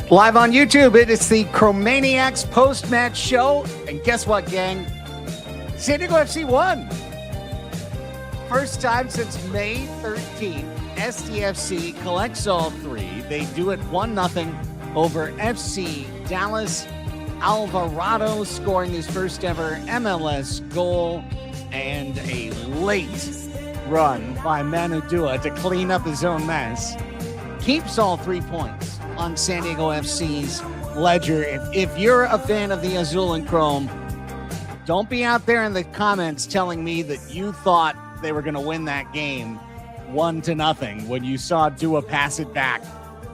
Live on YouTube, it is the Chromaniacs post-match show. And guess what, gang? SanDiego FC won. First time since May 13th, SDFC collects all three. They do it 1-0 over FC Dallas. Alvarado scoring his first ever MLS goal, and a late run by Manu Dua to clean up his own mess. Keeps all 3 points on SanDiego FC's ledger. If you're a fan of the Azul and Chrome, don't be out there in the comments telling me that you thought they were going to win that game 1-0 when you saw Dua pass it back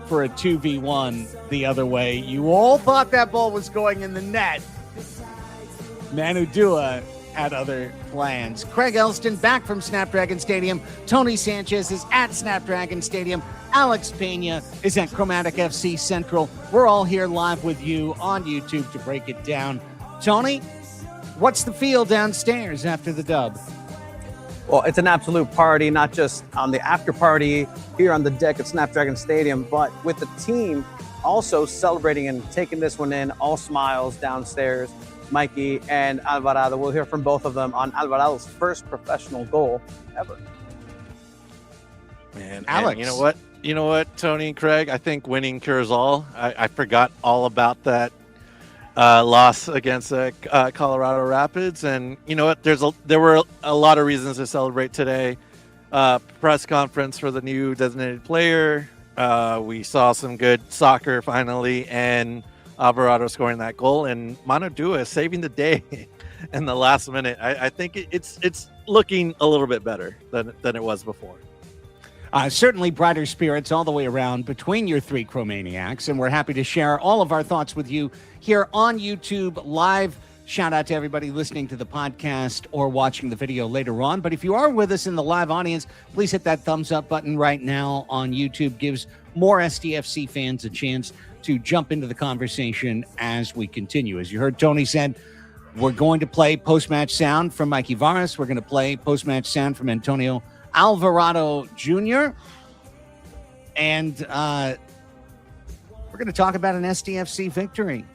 for a 2v1 the other way. You all thought that ball was going in the net. Manu Dua had other plans. Craig Elston back from Snapdragon Stadium. Tony Sanchez is at Snapdragon Stadium. Alex Pena is at Chromatic FC Central. We're all here live with you on YouTube to break it down. Tony, what's the feel downstairs after the dub? Well, it's an absolute party, not just on the after party here on the deck at Snapdragon Stadium, but with the team also celebrating and taking this one in, all smiles downstairs. Mikey and Alvarado, we'll hear from both of them on Alvarado's first professional goal ever. Man, Alex. You know what, Tony and Craig? I think winning cures all. I forgot all about that loss against Colorado Rapids, and you know what? There were a lot of reasons to celebrate today. Press conference for the new designated player. We saw some good soccer finally, and Alvarado scoring that goal, and Manu Dua saving the day in the last minute. I think it's looking a little bit better than it was before. Certainly brighter spirits all the way around between your three Chromaniacs, and we're happy to share all of our thoughts with you here on YouTube live. Shout out to everybody listening to the podcast or watching the video later on. But if you are with us in the live audience, please hit that thumbs up button right now on YouTube. Gives more SDFC fans a chance to jump into the conversation as we continue. As you heard Tony said, we're going to play post-match sound from Mikey Varas. We're going to play post-match sound from Antonio Alvarado Jr. And we're going to talk about an SDFC victory.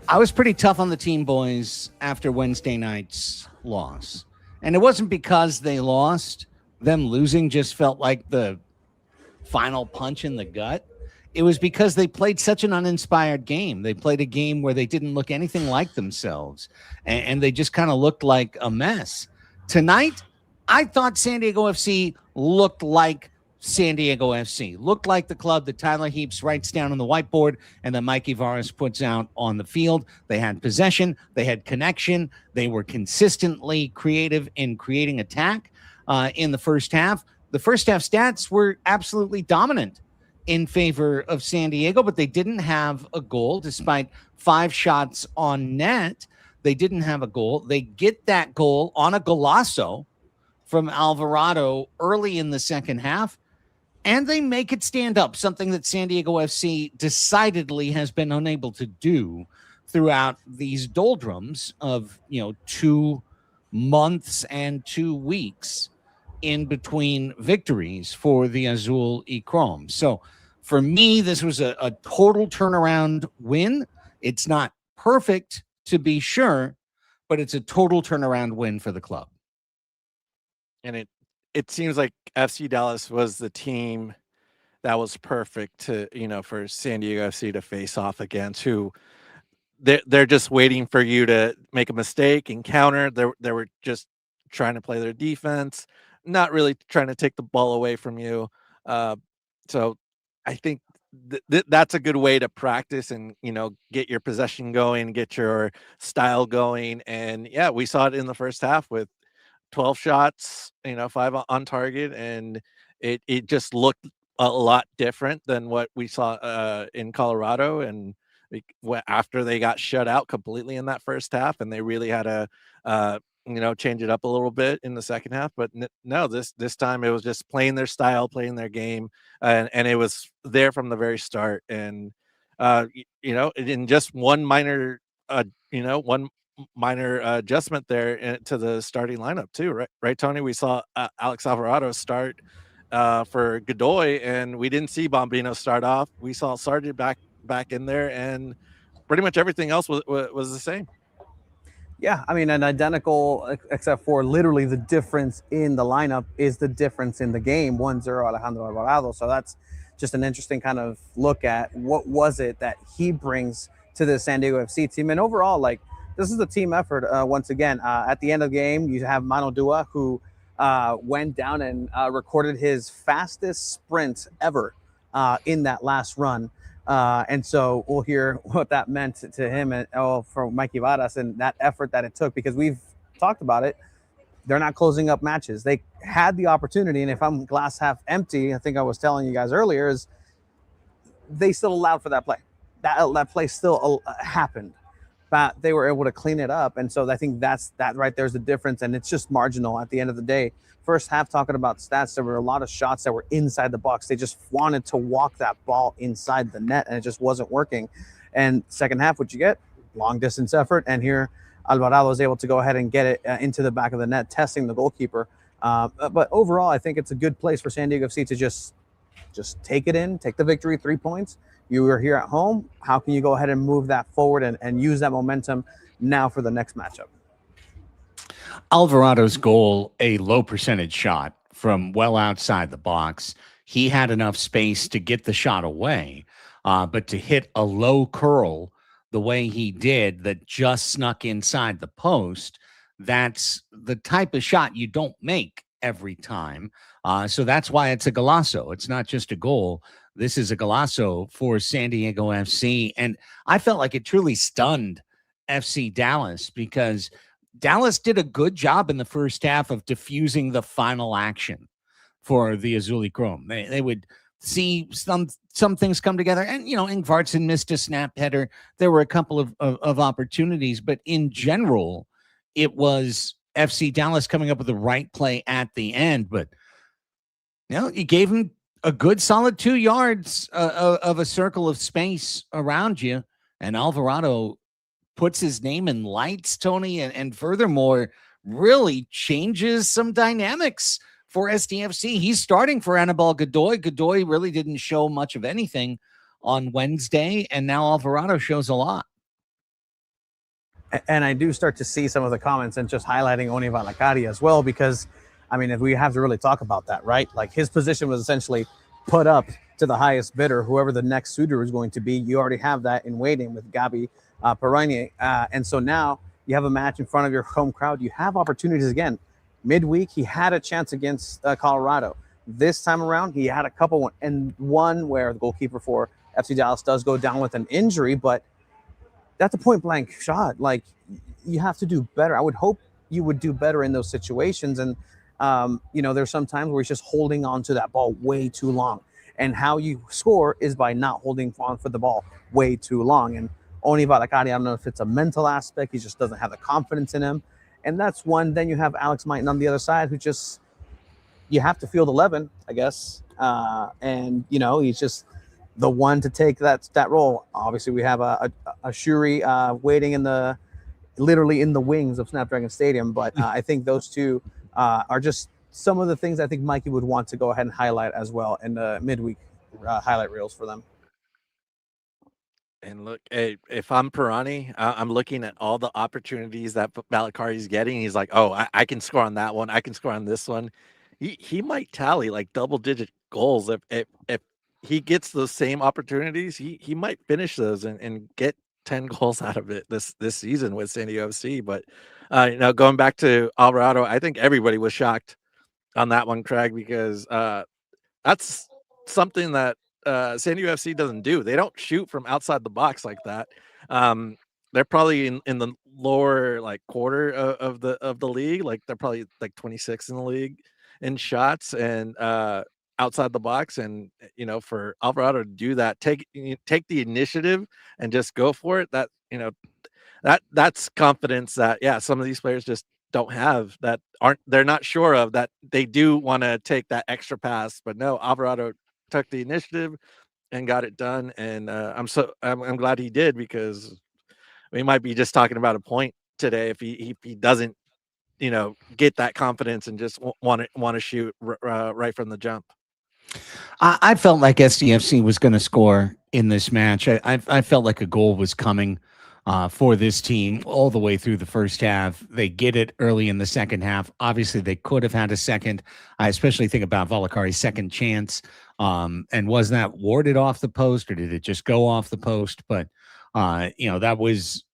I was pretty tough on the team, boys, after Wednesday night's loss. And it wasn't because they lost. Them losing just felt like the final punch in the gut. It was because they played such an uninspired game. They played a game where they didn't look anything like themselves, and they just kind of looked like a mess. Tonight, I thought SanDiego FC looked like SanDiego FC, looked like the club that Tyler Heaps writes down on the whiteboard and that Mikey Varas puts out on the field. They had possession, they had connection, they were consistently creative in creating attack in the first half. The first half stats were absolutely dominant in favor of SanDiego, but they didn't have a goal despite 5 shots on net. They didn't have a goal. They get that goal on a golazo from Alvarado early in the second half, and they make it stand up, something that SanDiego FC decidedly has been unable to do throughout these doldrums of 2 months and 2 weeks in between victories for the Azul y Chrome. So for me, this was a total turnaround win. It's not perfect, to be sure, but it's a total turnaround win for the club. And it seems like FC Dallas was the team that was perfect to, for SanDiego FC to face off against, who they're just waiting for you to make a mistake and counter. They were just trying to play their defense, not really trying to take the ball away from you. So I think that's a good way to practice and, get your possession going, get your style going. And yeah, we saw it in the first half with 12 shots, 5 on target, and it just looked a lot different than what we saw in Colorado. And after they got shut out completely in that first half, and they really had to change it up a little bit in the second half. But no, this time it was just playing their style, playing their game, and it was there from the very start. And in just one minor adjustment there to the starting lineup too, right, Tony? We saw Alex Alvarado start for Godoy, and we didn't see Bombino start off. We saw Sargent back in there, and pretty much everything else was the same. Yeah, I mean, an identical, except for literally the difference in the lineup is the difference in the game. 1-0 Alejandro Alvarado. So that's just an interesting kind of look at what was it that he brings to the San Diego FC team. And overall, like, this is a team effort. Once again, at the end of the game, you have Mano Dua, who went down and recorded his fastest sprint ever in that last run. And so we'll hear what that meant to him and for Mikey Varas and that effort that it took, because we've talked about it. They're not closing up matches. They had the opportunity, and if I'm glass half empty, I think I was telling you guys earlier, is they still allowed for that play. That play still happened, but they were able to clean it up. And so I think that right there's the difference, and it's just marginal at the end of the day. First half, talking about stats, there were a lot of shots that were inside the box. They just wanted to walk that ball inside the net, and it just wasn't working. And second half, what you get? Long distance effort, and here Alvarado is able to go ahead and get it into the back of the net, testing the goalkeeper. But overall, I think it's a good place for San Diego FC to just take it in, take the victory, 3 points. You were here at home. How can you go ahead and move that forward and use that momentum now for the next matchup? Alvarado's goal, a low percentage shot from well outside the box. He had enough space to get the shot away, but to hit a low curl the way he did that just snuck inside the post, that's the type of shot you don't make every time. So that's why it's a golazo. It's not just a goal. This is a golazo for San Diego FC. And I felt like it truly stunned FC Dallas, because Dallas did a good job in the first half of diffusing the final action for the Azuli Chrome. They would see some things come together. And, Ingvartsen missed a snap header. There were a couple of opportunities, but in general, it was FC Dallas coming up with the right play at the end. But, you gave him a good solid 2 yards of a circle of space around you. And Alvarado puts his name in lights, Tony, and furthermore, really changes some dynamics for SDFC. He's starting for Anibal Godoy. Godoy really didn't show much of anything on Wednesday, and now Alvarado shows a lot. And I do start to see some of the comments and just highlighting Oni Valakari as well, because, I mean, if we have to really talk about that, right? Like, his position was essentially put up to the highest bidder, whoever the next suitor is going to be. You already have that in waiting with Gabi Perrone. And so now you have a match in front of your home crowd. You have opportunities again. Midweek, he had a chance against Colorado. This time around, he had a couple, and one where the goalkeeper for FC Dallas does go down with an injury, but that's a point blank shot. Like, you have to do better. I would hope you would do better in those situations. And, there's some times where he's just holding on to that ball way too long. And how you score is by not holding on for the ball way too long. And Oni Valakari, I don't know if it's a mental aspect. He just doesn't have the confidence in him. And that's one. Then you have Alex Mighton on the other side, who just, you have to field 11, I guess. And, he's just the one to take that role. Obviously, we have a Shuri waiting literally in the wings of Snapdragon Stadium. But I think those two are just some of the things I think Mikey would want to go ahead and highlight as well in the midweek highlight reels for them. And look, if I'm Pirani, I'm looking at all the opportunities that Valakari's getting. He's like, oh, I can score on that one. I can score on this one. He might tally like double-digit goals if he gets those same opportunities. He might finish those and get 10 goals out of it this season with San Diego FC. But going back to Alvarado, I think everybody was shocked on that one, Craig, because that's something that San Diego FC doesn't do. They don't shoot from outside the box like that. They're probably in the lower quarter of the league. Like, they're probably like 26 in the league in shots and outside the box. And for Alvarado to do that, take the initiative and just go for it. That's confidence that some of these players just don't have, they're not sure of, that they do want to take that extra pass. But no, Alvarado took the initiative and got it done, and I'm glad he did, because we might be just talking about a point today if he doesn't get that confidence and just want to shoot right from the jump. I felt like SDFC was going to score in this match. I felt like a goal was coming for this team all the way through the first half. They get it early in the second half. Obviously, they could have had a second. I especially think about Valakari's second chance. And was that warded off the post or did it just go off the post? But, that was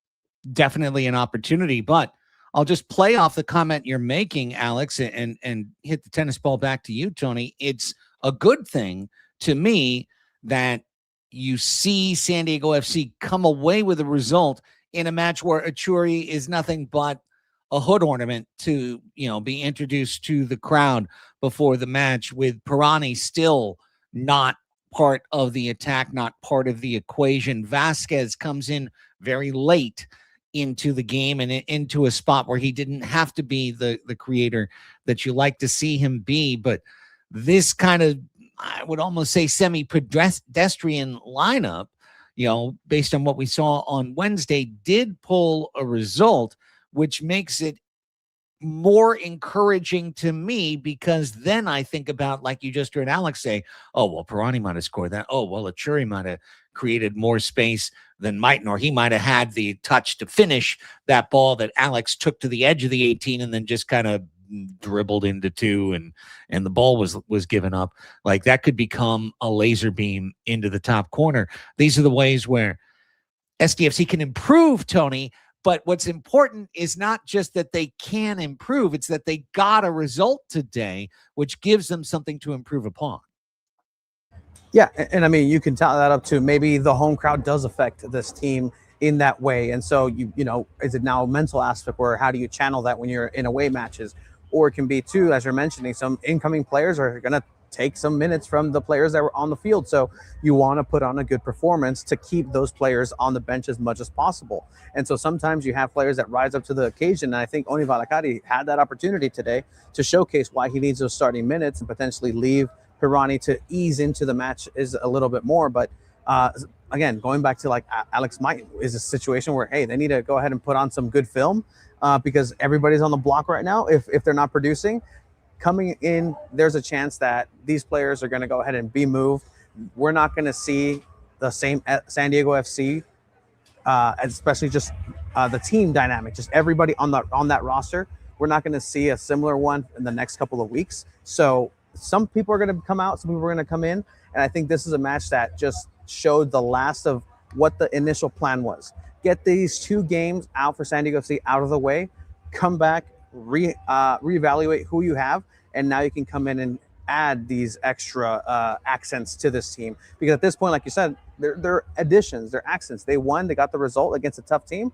definitely an opportunity. But I'll just play off the comment you're making, Alex, and hit the tennis ball back to you, Tony. It's a good thing to me that you see San Diego FC come away with a result in a match where Achuri is nothing but a hood ornament to, be introduced to the crowd before the match, with Pirani still not part of the attack, not part of the equation. Vasquez comes in very late into the game and into a spot where he didn't have to be the creator that you like to see him be. But this kind of, I would almost say, semi-pedestrian lineup, based on what we saw on Wednesday, did pull a result, which makes it more encouraging to me, because then I think about, like you just heard Alex say, oh, well, Pirani might have scored that. Oh, well, Achuri might have created more space than Mighton, or he might have had the touch to finish that ball that Alex took to the edge of the 18 and then just kind of dribbled into two, and the ball was given up. Like, that could become a laser beam into the top corner. These are the ways where SDFC can improve, Tony. But what's important is not just that they can improve, it's that they got a result today, which gives them something to improve upon. Yeah, and I mean, you can tell that up to maybe the home crowd does affect this team in that way. And so, is it now a mental aspect where how do you channel that when you're in away matches? Or it can be, too, as you're mentioning, some incoming players are going to take some minutes from the players that were on the field. So you want to put on a good performance to keep those players on the bench as much as possible. And so sometimes you have players that rise up to the occasion. And I think Oni Valakari had that opportunity today to showcase why he needs those starting minutes and potentially leave Pirani to ease into the match is a little bit more. But again, going back to like Alex Might is a situation where, hey, they need to go ahead and put on some good film because everybody's on the block right now. If they're not producing, coming in, there's a chance that these players are going to go ahead and be moved. We're not going to see the same San Diego FC, especially just the team dynamic, just everybody on that roster. We're not going to see a similar one in the next couple of weeks. So some people are going to come out, some people are going to come in. And I think this is a match that just showed the last of what the initial plan was. Get these two games out for San Diego FC out of the way, come back, reevaluate who you have, and now you can come in and add these extra accents to this team. Because at this point, like you said, they're additions, they're accents. They won, they got the result against a tough team.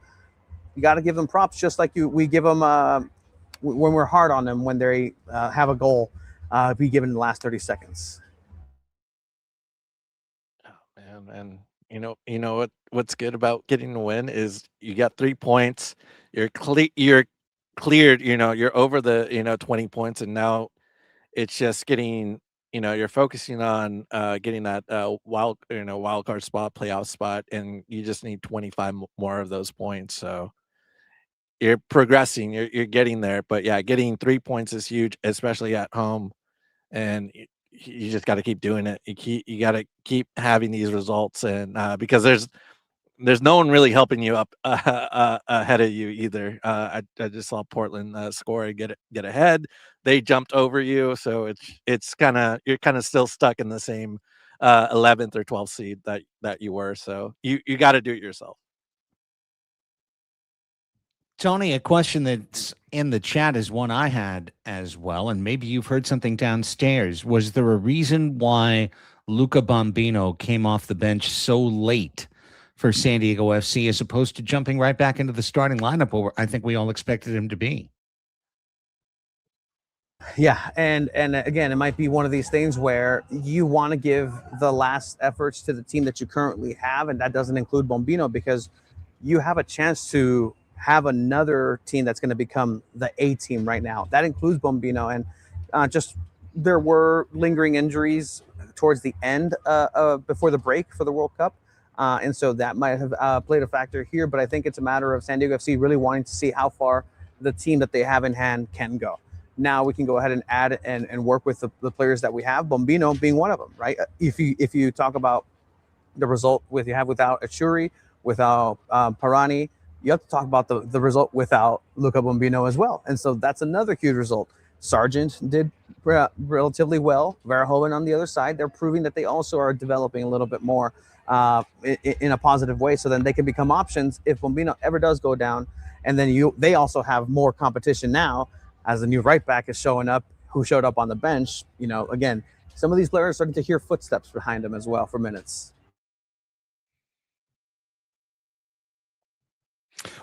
You got to give them props, just like we give them when we're hard on them when they have a goal be given in the last 30 seconds. Oh, man, and what's good about getting the win is you got 3 points. You're cleared. You're over the 20 points, and now it's just getting. You're focusing on getting that wild card spot, playoff spot, and you just need 25 more of those points. So you're progressing. You're getting there. But yeah, getting 3 points is huge, especially at home. And you just got to keep doing it. You got to keep having these results, and because there's no one really helping you up ahead of you either. I just saw Portland score and get ahead. They jumped over you, so it's you're kind of still stuck in the same 11th or 12th seed that you were. So you got to do it yourself. Tony, a question that's in the chat is one I had as well, and maybe you've heard something downstairs. Was there a reason why Luca Bombino came off the bench so late for San Diego FC as opposed to jumping right back into the starting lineup where I think we all expected him to be? Yeah, and again, it might be one of these things where you want to give the last efforts to the team that you currently have, and that doesn't include Bombino, because you have a chance to have another team that's going to become the A team right now. That includes Bombino, and just there were lingering injuries towards the end before the break for the World Cup. And so that might have played a factor here, but I think it's a matter of San Diego FC really wanting to see how far the team that they have in hand can go. now we can go ahead and add and work with the players that we have, Bombino being one of them, right? If you talk about the result without Achuri, without Parani, you have to talk about the result without Luca Bombino as well. And so that's another huge result. Sargent did relatively well. Verhoeven on the other side, they're proving that they also are developing a little bit more in a positive way, so then they can become options if Bombino ever does go down. And then they also have more competition now as the new right back is showing up, who showed up on the bench. Again, some of these players are starting to hear footsteps behind them as well for minutes.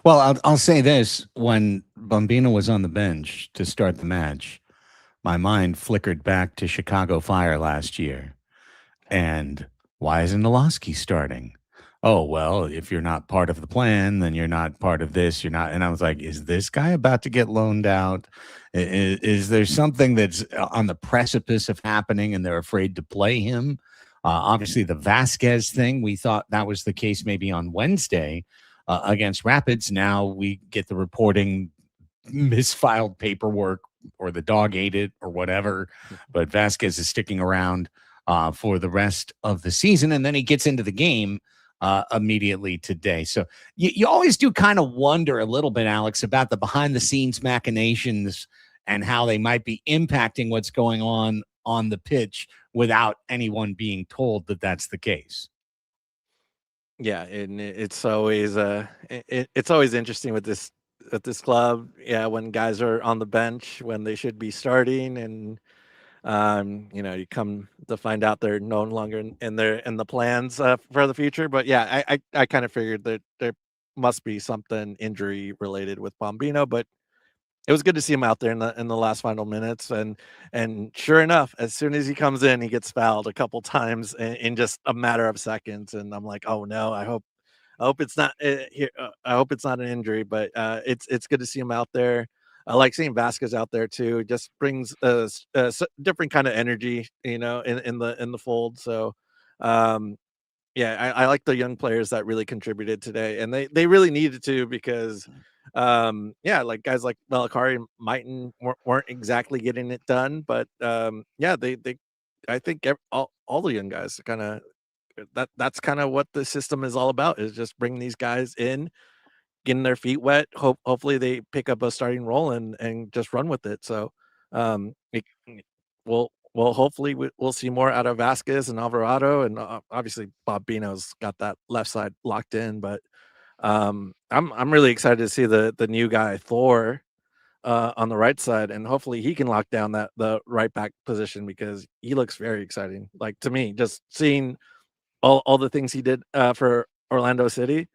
Well, I'll say this. When Bombino was on the bench to start the match, my mind flickered back to Chicago Fire last year. And why isn't Noloski starting? Oh, well, if you're not part of the plan, then you're not part of this. You're not. And I was like, is this guy about to get loaned out? Is there something that's on the precipice of happening and they're afraid to play him? Obviously, the Vasquez thing, we thought that was the case maybe on Wednesday against Rapids. Now we get the reporting misfiled paperwork or the dog ate it or whatever. But Vasquez is sticking around for the rest of the season. And then he gets into the game immediately today. So you always do kind of wonder a little bit, Alex, about the behind the scenes machinations and how they might be impacting what's going on the pitch without anyone being told that that's the case. Yeah, and it's always it's always interesting with this club. Yeah, when guys are on the bench when they should be starting, and you come to find out they're no longer in the plans for the future. But yeah, I kind of figured that there must be something injury related with Bombino, but it was good to see him out there in the last final minutes, and sure enough, as soon as he comes in, he gets fouled a couple times in just a matter of seconds, and I'm like, oh no, I hope it's not here. I hope it's not an injury, but it's good to see him out there. I like seeing Vasquez out there too. It just brings a different kind of energy, in the fold. So, yeah, I like the young players that really contributed today, and they really needed to because, yeah, like guys like Malakari and Mighton weren't exactly getting it done, but yeah, they I think all the young guys kind of that's kind of what the system is all about, is just bringing these guys in, getting their feet wet. Hopefully they pick up a starting role and just run with it. So, well, hopefully we'll see more out of Vasquez and Alvarado, and obviously Bob Bino's got that left side locked in. But I'm really excited to see the new guy Thor on the right side, and hopefully he can lock down the right back position because he looks very exciting. Like, to me, just seeing all the things he did for Orlando City,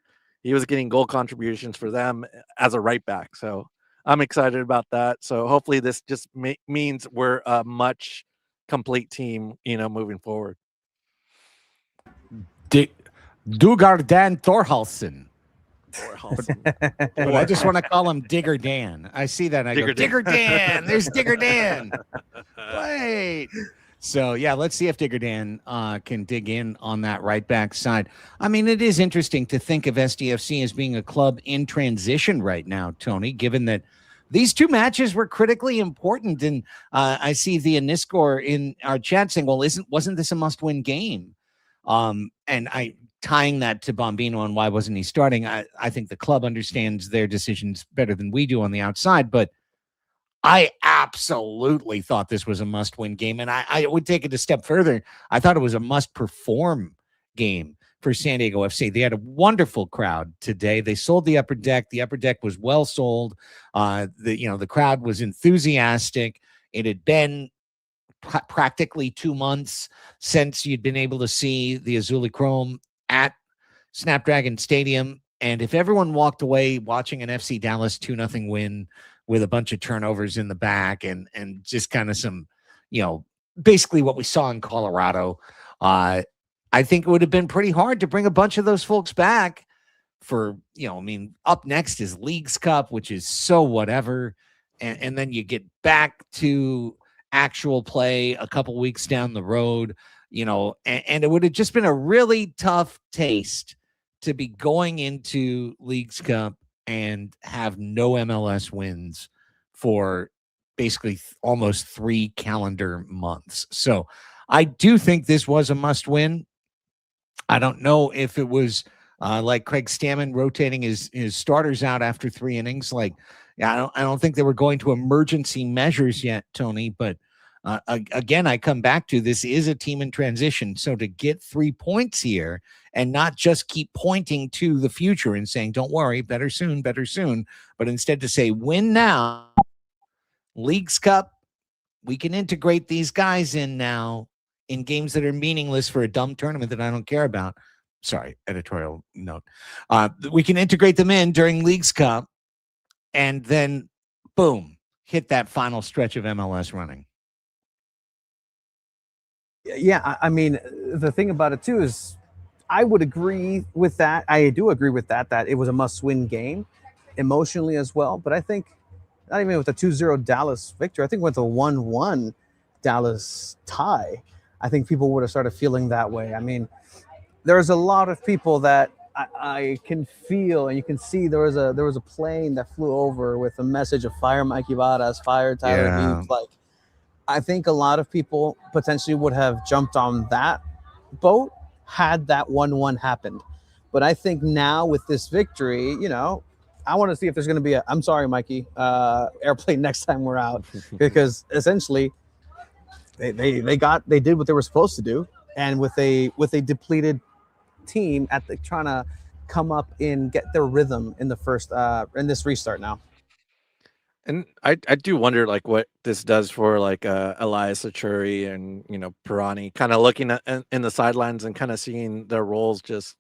he was getting goal contributions for them as a right back. So I'm excited about that. So hopefully this just means we're a much complete team, moving forward. Dugardan Thorhalsen. But I just want to call him Digger Dan. I see that and I go, Digger Dan. There's Digger Dan. Wait. So, yeah, let's see if Digger Dan can dig in on that right back side. I mean, it is interesting to think of SDFC as being a club in transition right now, Tony, given that these two matches were critically important. And I see the Aniscore in our chat saying, well, wasn't this a must-win game? And tying that to Bombino and why wasn't he starting, I think the club understands their decisions better than we do on the outside, but I absolutely thought this was a must-win game, and I would take it a step further. I thought it was a must-perform game for San Diego FC. They had a wonderful crowd today. They sold the upper deck. The upper deck was well sold. The crowd was enthusiastic. It had been practically 2 months since you'd been able to see the Azuli Chrome at Snapdragon Stadium, and if everyone walked away watching an FC Dallas 2-0 win with a bunch of turnovers in the back and just kind of some, basically what we saw in Colorado, I think it would have been pretty hard to bring a bunch of those folks back for, up next is Leagues Cup, which is so whatever. And then you get back to actual play a couple weeks down the road, and it would have just been a really tough taste to be going into Leagues Cup and have no MLS wins for basically almost 3 calendar months. So I do think this was a must win. I don't know if it was like Craig Stammen rotating his starters out after 3 innings. Like, yeah, I don't think they were going to emergency measures yet, Tony. But again, I come back to this is a team in transition. So to get 3 points here and not just keep pointing to the future and saying, "Don't worry, better soon," but instead to say, "Win now, Leagues Cup. We can integrate these guys in now." In games that are meaningless for a dumb tournament that I don't care about. Sorry, editorial note. We can integrate them in during Leagues Cup and then, boom, hit that final stretch of MLS running. Yeah, I mean, the thing about it, too, is I would agree with that. I do agree with that it was a must-win game emotionally as well. But I think not even with the 2-0 Dallas victory, I think with a 1-1 Dallas tie, I think people would have started feeling that way. I mean, there's a lot of people that I can feel, and you can see there was a plane that flew over with a message of "Fire Mike Ibarras, fire Tyler Beach." Like, I think a lot of people potentially would have jumped on that boat had that 1-1 happened. But I think now with this victory, I want to see if there's going to be I'm sorry, Mikey, airplane next time we're out, because essentially they did what they were supposed to do, and with a depleted team trying to come up and get their rhythm in the first in this restart now. And I do wonder like what this does for like Elias Achuri and Pirani, kind of looking at in the sidelines and kind of seeing their roles just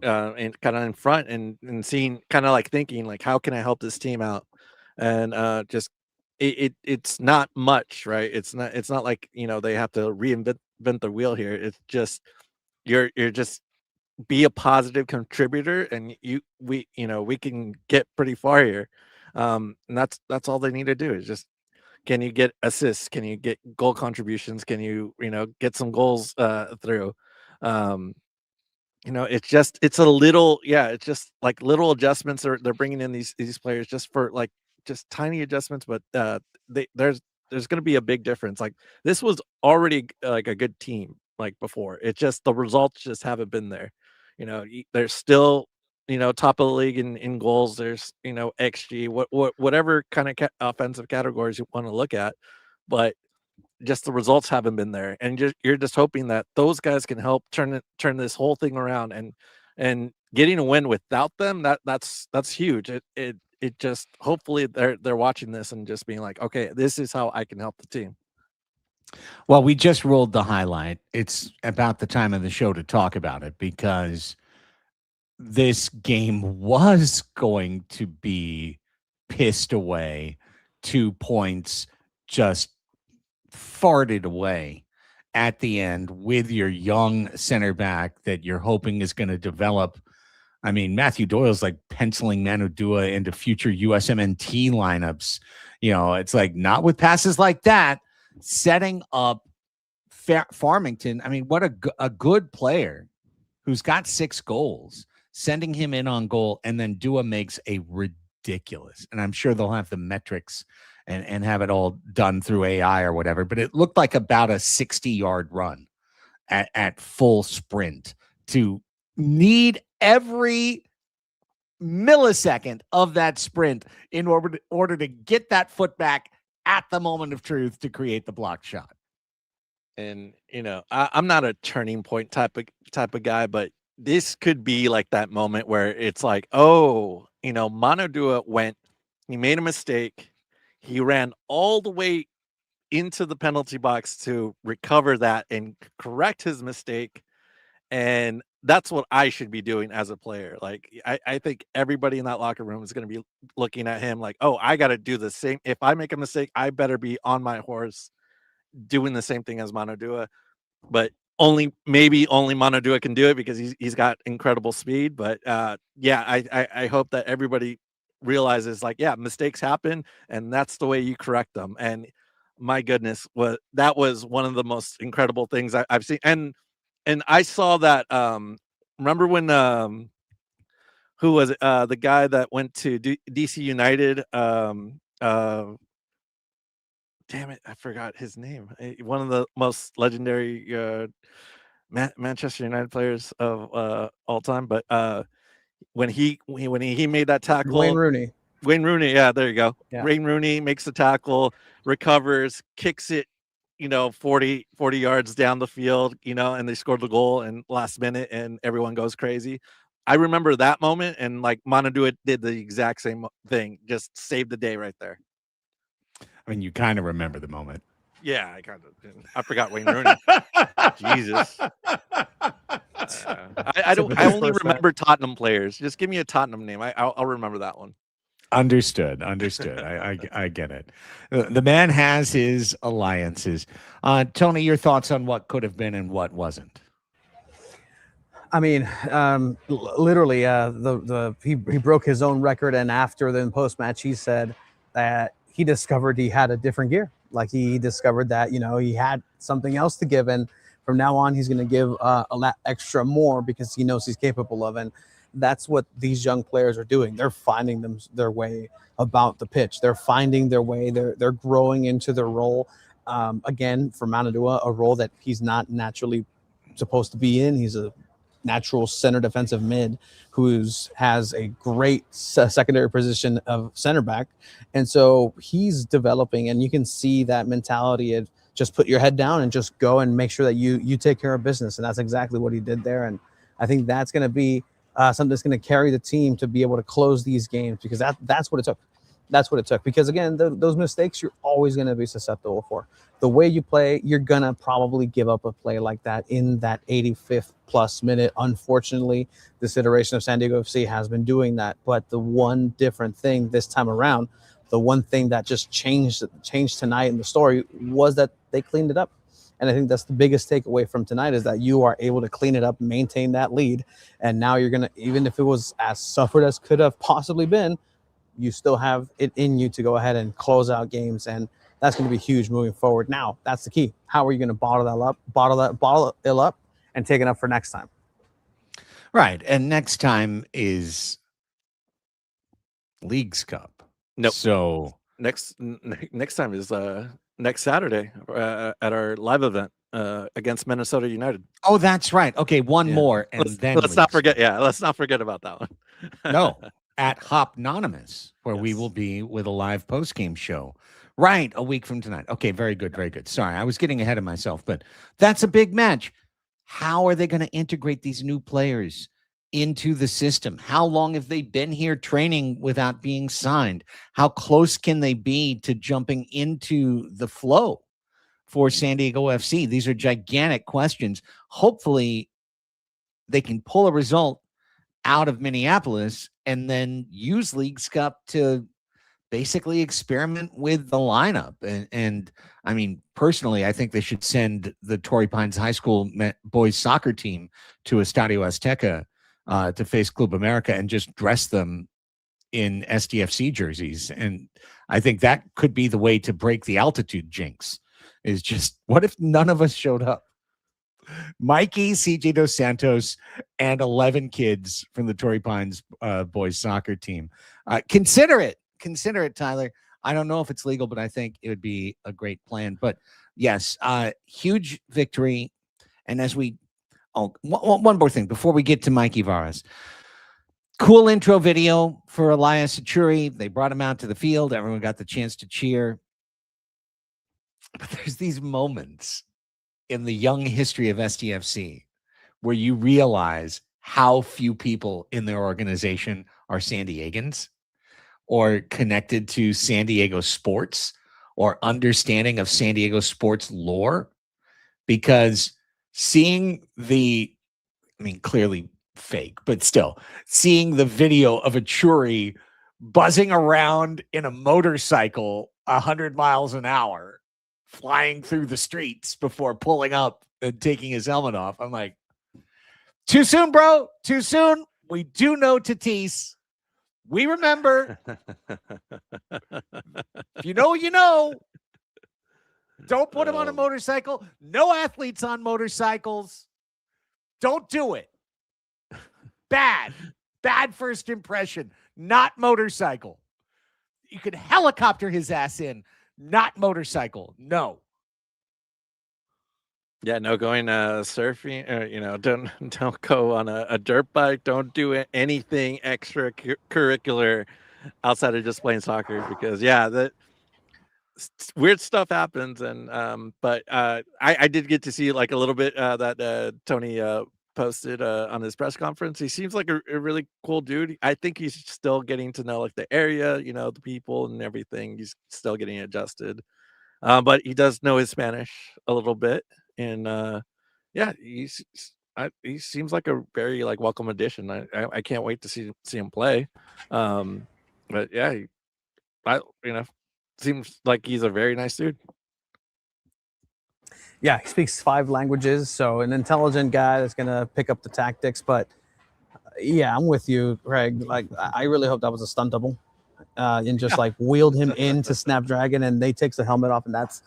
and kind of in front and seeing kind of like thinking like how can I help this team out, and just it's not much, right? It's not like they have to reinvent the wheel here. It's just you're just be a positive contributor, and we can get pretty far here. And that's all they need to do is just, can you get assists? Can you get goal contributions? Can you get some goals through? Um, it's a little, it's just like little adjustments. They're bringing in these players just for like just tiny adjustments, but there's going to be a big difference. Like, this was already like a good team like before. It's just the results just haven't been there. There's still top of the league in goals. There's XG, whatever kind of offensive categories you want to look at, but just the results haven't been there, and you're just hoping that those guys can help turn this whole thing around, and getting a win without them, that's huge. It just, hopefully they're watching this and just being like, okay, this is how I can help the team. Well, we just rolled the highlight. It's about the time of the show to talk about it, because this game was going to be pissed away. 2 points just farted away at the end with your young center back that you're hoping is going to develop. I mean, Matthew Doyle's like penciling Manu Dua into future USMNT lineups. It's like, not with passes like that, setting up Farmington. I mean, what a good player who's got 6 goals, sending him in on goal, and then Dua makes a ridiculous, and I'm sure they'll have the metrics and have it all done through AI or whatever, but it looked like about a 60-yard run at full sprint, to need every millisecond of that sprint in order to get that foot back at the moment of truth to create the blocked shot. And I'm not a turning point type of guy, but this could be like that moment where it's like, oh, Manu Dua he made a mistake. He ran all the way into the penalty box to recover that and correct his mistake. And that's what I should be doing as a player. Like, I think everybody in that locker room is going to be looking at him like, oh, I got to do the same. If I make a mistake, I better be on my horse doing the same thing as Manu Dua. But maybe only Manu Dua can do it because he's got incredible speed. But I hope that everybody realizes, like, yeah, mistakes happen, and that's the way you correct them. And my goodness, that was one of the most incredible things I've seen. And I saw that. Remember when who was it? The guy that went to DC United? damn it, I forgot his name. One of the most legendary Manchester United players of all time. But when he made that Wayne tackle, Rooney. Wayne Rooney, yeah, there you go. Yeah. Wayne Rooney makes the tackle, recovers, kicks it, 40 yards down the field, and they scored the goal in last minute, and everyone goes crazy. I remember that moment, and like Monadua did the exact same thing, just saved the day right there. I mean, you kind of remember the moment. Yeah, I forgot Wayne Rooney. Jesus. I only remember Tottenham players. Just give me a Tottenham name. I'll remember that one. Understood. I get it. The man has his alliances. Tony, your thoughts on what could have been and what wasn't? I mean, literally, he broke his own record, and after the post-match, he said that he discovered he had a different gear. Like he discovered that he had something else to give, and from now on, he's going to give a lot extra more because he knows he's capable of. And that's what these young players are doing. They're finding their way about the pitch. They're finding their way. They're growing into their role. Again, for Monadua, a role that he's not naturally supposed to be in. He's a natural center defensive mid who has a great secondary position of center back. And so he's developing, and you can see that mentality of just put your head down and just go and make sure that you take care of business. And that's exactly what he did there. And I think that's going to be something that's going to carry the team to be able to close these games, because that's what it took. That's what it took. Because again, those mistakes you're always going to be susceptible for. The way you play, you're going to probably give up a play like that in that 85th plus minute. Unfortunately, this iteration of SanDiego FC has been doing that. But the one different thing this time around, the one thing that just changed tonight in the story was that they cleaned it up. And I think that's the biggest takeaway from tonight, is that you are able to clean it up, maintain that lead. And now you're going to, even if it was as suffered as could have possibly been, you still have it in you to go ahead and close out games. And that's going to be huge moving forward. Now, that's the key. How are you going to bottle it up and take it up for next time? Right. And next time is Leagues Cup. Nope. So next time is next Saturday at our live event against Minnesota United. Oh, that's right. Okay, one more, and let's not forget. Yeah, let's not forget about that one. No, at Hopnonymous, where we will be with a live post-game show. Right, a week from tonight. Okay, very good, very good. Sorry, I was getting ahead of myself, but that's a big match. How are they going to integrate these new players into the system? How long have they been here training without being signed? How close can they be to jumping into the flow for SanDiego FC? These are gigantic questions. Hopefully, they can pull a result out of Minneapolis and then use Leagues Cup to basically experiment with the lineup. And I mean, personally, I think they should send the Torrey Pines High School boys soccer team to Estadio Azteca to face Club America and just dress them in SDFC jerseys. And I think that could be the way to break the altitude jinx, is just, what if none of us showed up? Mikey, CJ Dos Santos, and 11 kids from the Torrey Pines boys soccer team. Consider it, Tyler. I don't know if it's legal, but I think it would be a great plan. But yes, huge victory. And as one more thing before we get to Mikey Varas. Cool intro video for Elias Achuri. They brought him out to the field. Everyone got the chance to cheer. But there's these moments in the young history of SDFC where you realize how few people in their organization are San Diegans or connected to San Diego sports or understanding of San Diego sports lore. Because seeing clearly fake, but still seeing the video of Achuri buzzing around in a motorcycle 100 miles an hour, flying through the streets before pulling up and taking his helmet off. I'm like, too soon, bro. Too soon. We do know Tatis. We remember. If you know, you know. Don't put him on a motorcycle. No athletes on motorcycles. Don't do it. Bad first impression. Not motorcycle. You could helicopter his ass in. not motorcycle. No. Yeah, no going surfing, or don't go on a dirt bike. Don't do anything extracurricular outside of just playing soccer, because that weird stuff happens. And but I did get to see like a little bit that Tony posted on his press conference. He seems like a really cool dude. I think he's still getting to know like the area, the people and everything. He's still getting adjusted. But he does know his Spanish a little bit, and he seems like a very like welcome addition. I can't wait to see him play. But yeah, seems like he's a very nice dude. Yeah, he speaks 5 languages, so an intelligent guy that's gonna pick up the tactics. But yeah, I'm with you, Greg. Like, I really hope that was a stunt double, and just like wheeled him into Snapdragon, and they takes the helmet off, and that's,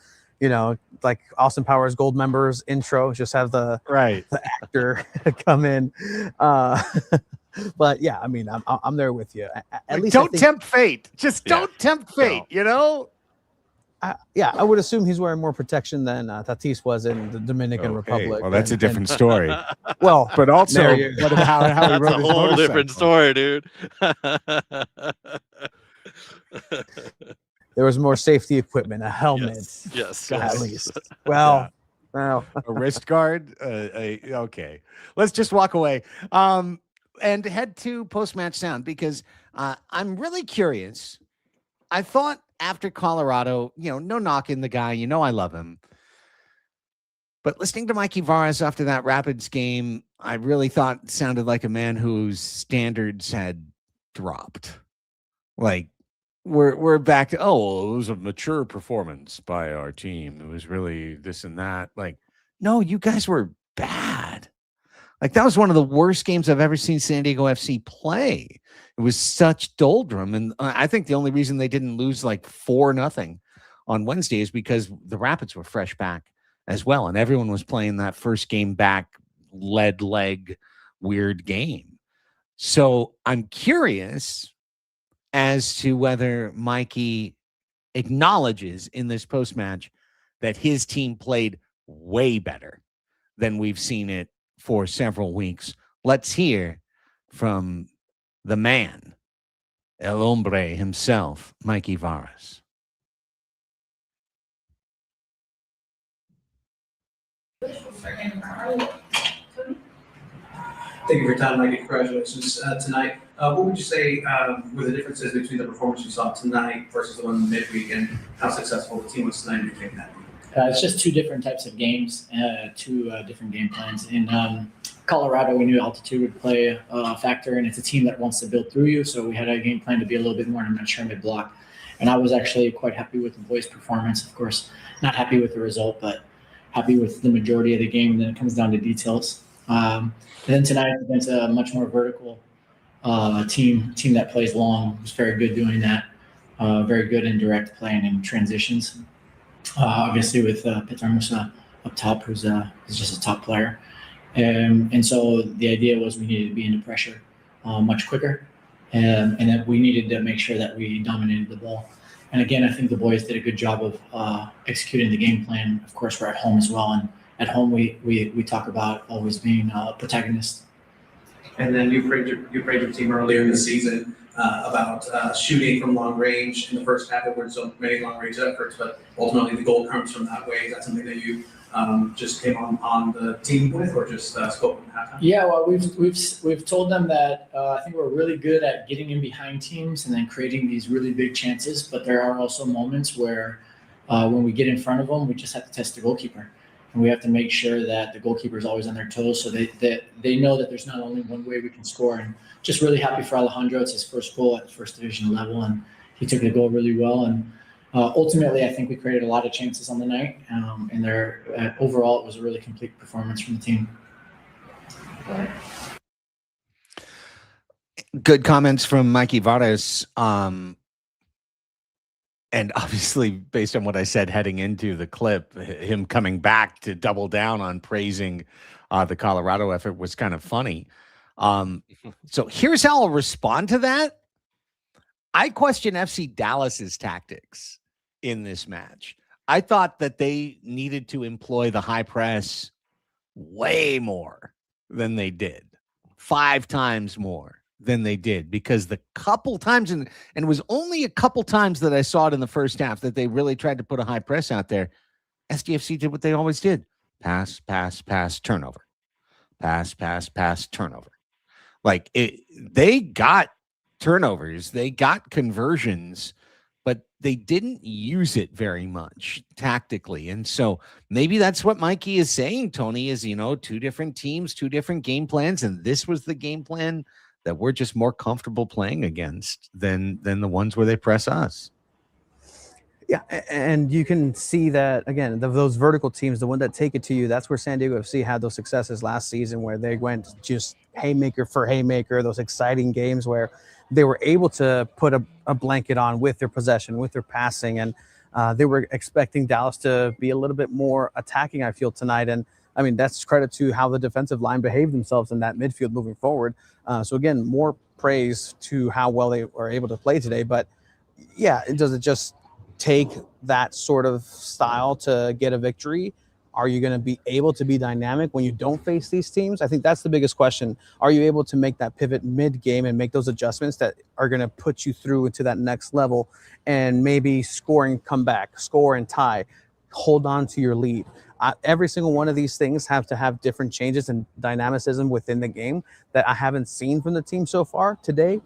like Austin Powers Gold Members intro. Just have the actor come in. But yeah, I mean, I'm there with you. At least don't tempt fate. Just don't tempt fate. I would assume he's wearing more protection than Tatis was in the Dominican Republic. Well, that's a different story. Well, but also, what about how he rode his motorcycle? Different story, dude. There was more safety equipment, a helmet. Yes, at least. Well, a wrist guard. Okay, let's just walk away and head to post-match sound, because I'm really curious. I thought after Colorado, no knock in the guy, I love him. But listening to Mikey Varas after that Rapids game, I really thought it sounded like a man whose standards had dropped. Like, we're back to, it was a mature performance by our team. It was really this and that. Like, no, you guys were bad. Like, that was one of the worst games I've ever seen San Diego FC play. It was such doldrum. And I think the only reason they didn't lose like 4-0 on Wednesday is because the Rapids were fresh back as well. And everyone was playing that first game back, lead leg, weird game. So I'm curious as to whether Mikey acknowledges in this post-match that his team played way better than we've seen it for several weeks. Let's hear from the man, El Hombre himself, Mikey Varas. Thank you for your time, Mikey. Congratulations tonight. What would you say were the differences between the performance you saw tonight versus the one midweek, and how successful the team was tonight in taking that? It's just 2 different types of games, 2 different game plans. In Colorado, we knew altitude would play a factor, and it's a team that wants to build through you. So we had a game plan to be a little bit more mature mid-block. And I was actually quite happy with the boys' performance. Of course, not happy with the result, but happy with the majority of the game. And then it comes down to details. And then tonight, against a much more vertical team that plays long, was very good doing that. Very good in direct play and in transitions. Obviously with Petar Musa up top, who's just a top player. And so the idea was we needed to be into pressure much quicker. And that we needed to make sure that we dominated the ball. And again, I think the boys did a good job of executing the game plan. Of course, we're at home as well. And at home, we talk about always being a protagonist. And then you praised your team earlier in the season about shooting from long range. In the first half, there weren't so many long range efforts, but ultimately the goal comes from that way. Is that something that you just came on the team with, or just spoke at halftime? Yeah, well, we've told them that I think we're really good at getting in behind teams and then creating these really big chances. But there are also moments where when we get in front of them, we just have to test the goalkeeper. And we have to make sure that the goalkeeper is always on their toes, so they know that there's not only one way we can score. And just really happy for Alejandro. It's his first goal at the first division level, and he took the goal really well. And ultimately, I think we created a lot of chances on the night. And overall, it was a really complete performance from the team. Good comments from Mikey Varas. And obviously, based on what I said heading into the clip, him coming back to double down on praising the Colorado effort was kind of funny. So here's how I'll respond to that. I question FC Dallas's tactics in this match. I thought that they needed to employ the high press way more than they did, 5 times more than they did, because the couple times, and it was only a couple times that I saw it in the first half that they really tried to put a high press out there. SDFC did what they always did: pass, pass, pass, turnover, pass, pass, pass, turnover. Like they got turnovers, they got conversions, but they didn't use it very much tactically. And so maybe that's what Mikey is saying, Tony, is, 2 different teams, 2 different game plans. And this was the game plan that we're just more comfortable playing against than the ones where they press us. Yeah, and you can see that, again, those vertical teams, the one that take it to you, that's where San Diego FC had those successes last season, where they went just haymaker for haymaker, those exciting games where they were able to put a blanket on with their possession, with their passing, and they were expecting Dallas to be a little bit more attacking, I feel, tonight. And, I mean, that's credit to how the defensive line behaved themselves in that midfield moving forward. So, again, more praise to how well they were able to play today. But, yeah, does it just take that sort of style to get a victory? Are you going to be able to be dynamic when you don't face these teams? I think that's the biggest question. Are you able to make that pivot mid-game and make those adjustments that are going to put you through into that next level, and maybe score and come back, score and tie, hold on to your lead? Every single one of these things have to have different changes and dynamicism within the game that I haven't seen from the team so far. Today,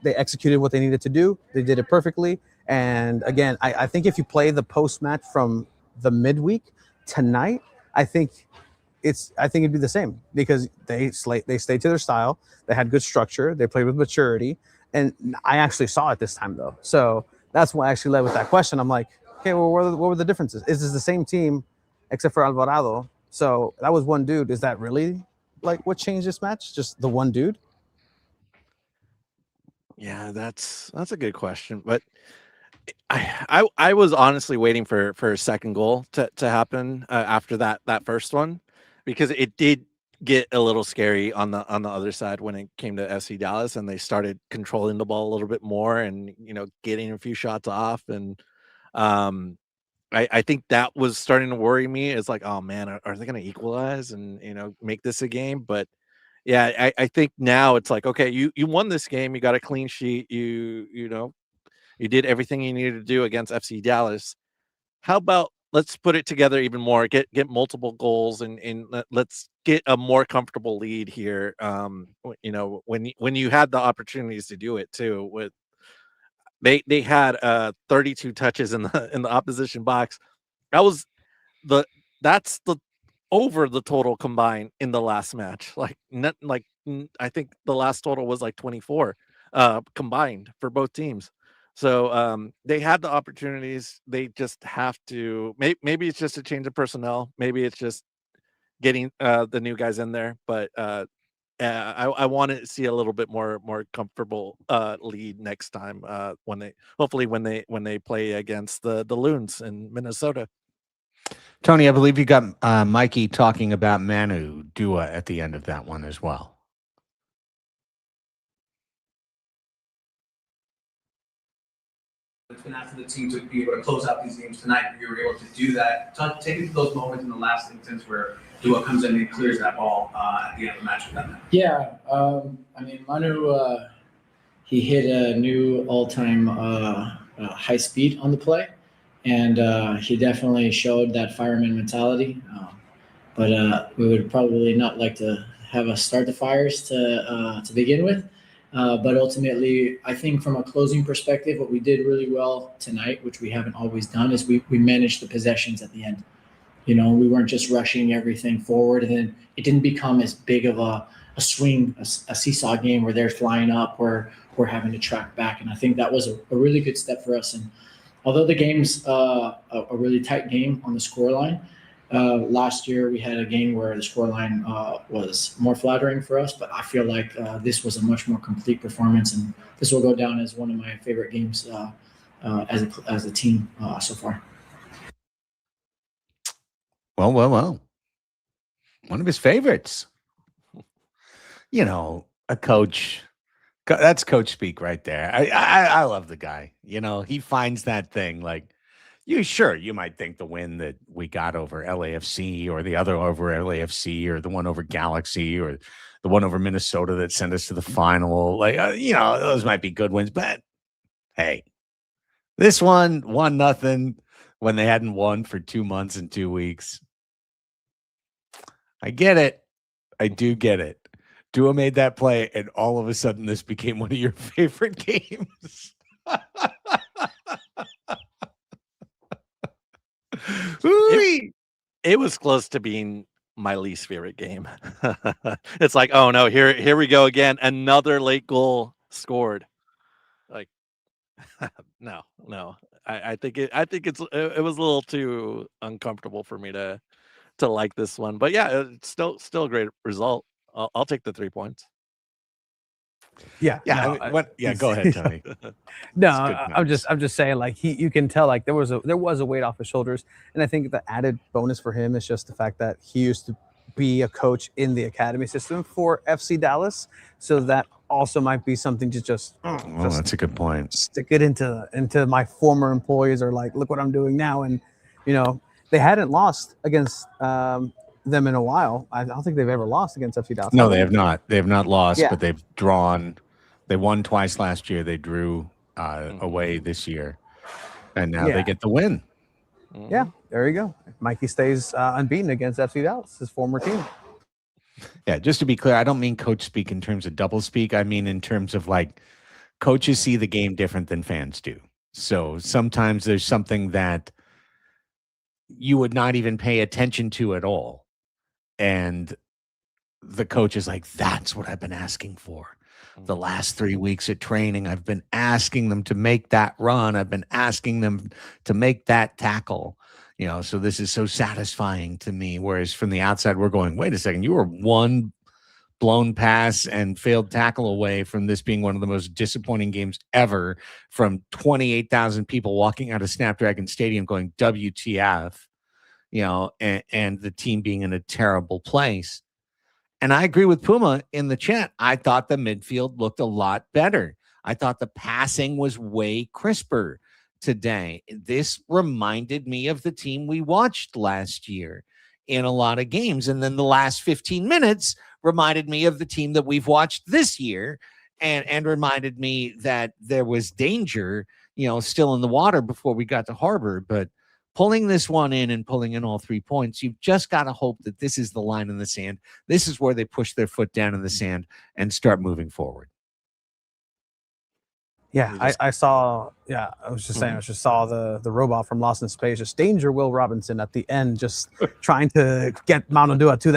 they executed what they needed to do. They did it perfectly. And again, I think if you play the post-match from the midweek tonight, I think it'd be the same, because they stayed to their style. They had good structure. They played with maturity. And I actually saw it this time, though. So that's why I actually led with that question. I'm like, okay, well, what were the differences? Is this the same team except for Alvarado? So that was one dude. Is that really like what changed this match? Just the one dude? Yeah, that's a good question, but I was honestly waiting for a second goal to happen after that first one, because it did get a little scary on the other side when it came to FC Dallas, and they started controlling the ball a little bit more, and getting a few shots off, and I think that was starting to worry me. It's like, oh man, are they going to equalize and make this a game? But yeah, I think now it's like, okay, you won this game, you got a clean sheet, you did everything you needed to do against FC Dallas. How about let's put it together even more, get multiple goals, and let's get a more comfortable lead here. When you had the opportunities to do it too, with they had 32 touches in the opposition box. That's the over the total combined in the last match. I think the last total was like 24 combined for both teams. So they had the opportunities. They just have to. Maybe it's just a change of personnel. Maybe it's just getting the new guys in there. But I want to see a little bit more comfortable lead next time when they play against the Loons in Minnesota. Tony, I believe you got Mikey talking about Manu Dua at the end of that one as well. It's been asked of the team to be able to close out these games tonight. You were able to do that. Take me to those moments in the last instance where Dua comes in and clears that ball at the end of the match with them. Yeah, I mean, Manu, he hit a new all-time high speed on the play, and he definitely showed that fireman mentality. But we would probably not like to have us start the fires to begin with. But ultimately, I think from a closing perspective, what we did really well tonight, which we haven't always done, is we managed the possessions at the end. We weren't just rushing everything forward, and then it didn't become as big of a swing, a seesaw game where they're flying up, where we're having to track back. And I think that was a really good step for us. And although the game's a really tight game on the scoreline, last year we had a game where the scoreline was more flattering for us, but I feel like this was a much more complete performance, and this will go down as one of my favorite games as a team so far. Well. One of his favorites. A coach. That's coach speak right there. I love the guy. He finds that thing. Like, You might think the win that we got over LAFC or the other over LAFC or the one over Galaxy or the one over Minnesota that sent us to the final, those might be good wins. But hey, this one, 1-0 when they hadn't won for 2 months and 2 weeks. I get it. I do get it. Dua made that play, and all of a sudden this became one of your favorite games. It was close to being my least favorite game. It's like, oh no, here we go again. Another late goal scored. Like, no. I think it was a little too uncomfortable for me to like this one. But yeah, it's still a great result. I'll take the 3 points. Yeah. Go ahead, Tony. No, I'm just saying, like, you can tell, like, there was a weight off his shoulders, and I think the added bonus for him is just the fact that he used to be a coach in the academy system for FC Dallas, so that also might be something to just that's a good point. Stick it into my former employees, or like, look what I'm doing now. And they hadn't lost against them in a while. I don't think they've ever lost against FC Dallas. No, they have not. They have not lost, Yeah. but they've drawn. They won twice last year. They drew away this year, and now they get the win. Yeah, there you go. Mikey stays unbeaten against FC Dallas, his former team. Yeah, just to be clear, I don't mean coach speak in terms of double speak. I mean in terms of, like, coaches see the game different than fans do. So sometimes there's something that you would not even pay attention to at all. And the coach is like, that's what I've been asking for. The last 3 weeks at training, I've been asking them to make that run. I've been asking them to make that tackle. So this is so satisfying to me. Whereas from the outside, we're going, wait a second, you were one blown pass and failed tackle away from this being one of the most disappointing games ever, from 28,000 people walking out of Snapdragon Stadium going, WTF, and the team being in a terrible place. And I agree with Puma in the chat. I thought the midfield looked a lot better. I thought the passing was way crisper today. This reminded me of the team we watched last year in a lot of games. And then the last 15 minutes reminded me of the team that we've watched this year, and reminded me that there was danger, still in the water before we got to Harbor. But pulling this one in and pulling in all 3 points, you've just got to hope that this is the line in the sand. This is where they push their foot down in the sand and start moving forward. Yeah, I saw. Yeah, I was just saying. I just saw the robot from Lost in Space. Just danger, Will Robinson at the end, just trying to get Maunodua to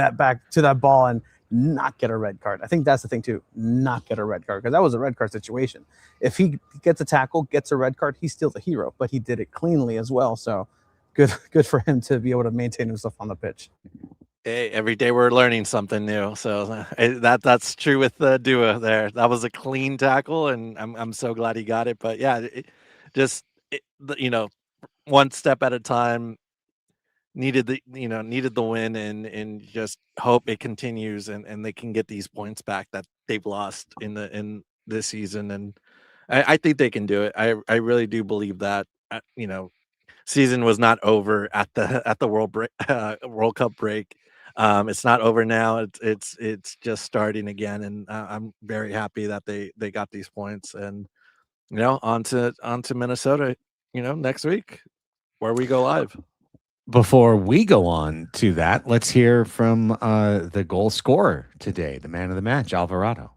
that ball and not get a red card. I think that's the thing too. Not get a red card, because that was a red card situation. If he gets a tackle, gets a red card, he's still the hero. But he did it cleanly as well. So good for him to be able to maintain himself on the pitch. Hey, every day we're learning something new. So that's true with Dua there. That was a clean tackle, and I'm so glad he got it. But yeah, one step at a time. Needed the win, and just hope it continues, and they can get these points back that they've lost in this season. And I think they can do it. I really do believe that. Season was not over at the World Cup break. It's not over now. It's just starting again, and I'm very happy that they got these points, and on to Minnesota, next week, where we go live. Before we go on to that, let's hear from the goal scorer today, the man of the match, Alvarado.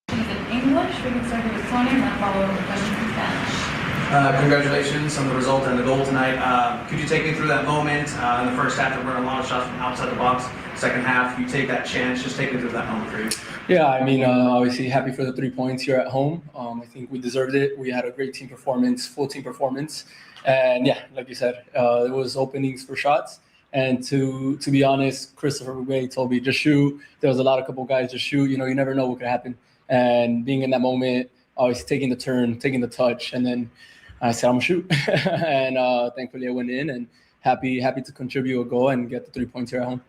In English, we can start with Tony and then follow with questions in Spanish. Congratulations on the result and the goal tonight. Could you take me through that moment in the first half? There were a lot of shots from outside the box. Second half, you take that chance. Just take me through that moment for you. Yeah, I mean, obviously happy for the 3 points here at home. I think we deserved it. We had a great team performance, full team performance. And yeah, like you said, there was openings for shots. And to be honest, Christopher Ray told me, just shoot. There was a couple guys, just shoot. You never know what could happen. And being in that moment, always taking the turn, taking the touch, and then I said, I'm gonna shoot. And thankfully I went in, and happy to contribute a goal and get the 3 points here at home.